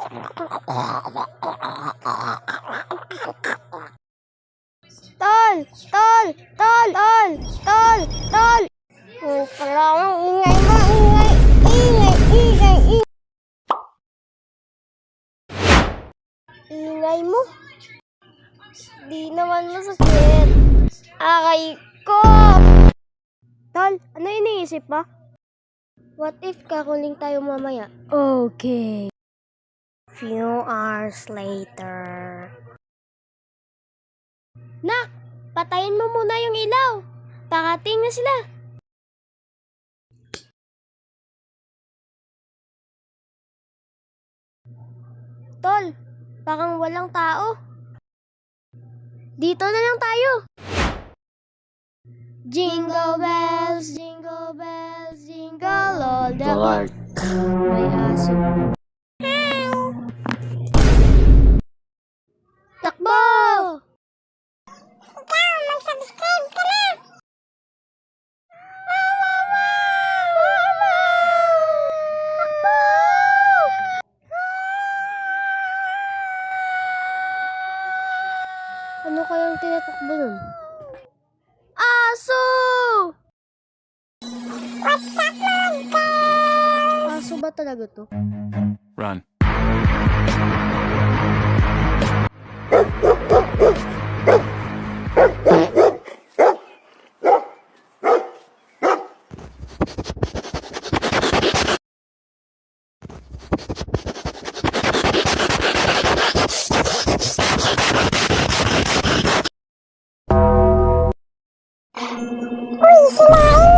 Tol! Tol! Tol! Tol! Tol! Tol! Pala ang ingay mo! Ingay! Ingay! Ingay! Ingay! Ingay mo? Di naman masakit. Aray ko! Tol, ano iniisip mo? What if kakuling tayo mamaya? Okay. Few hours later. Nak! Patayin mo muna yung ilaw. Parating na sila. Tol, parang walang tao. Dito na lang tayo. Jingle bells, jingle all the way. May aso. Takbo! Ikaw, mag-subscribe ka na! Takbo! Ano kayang tinatakbo nun? Aso! What's up, mga girls? Aso ba talaga to? Run. Uy, sinain mo!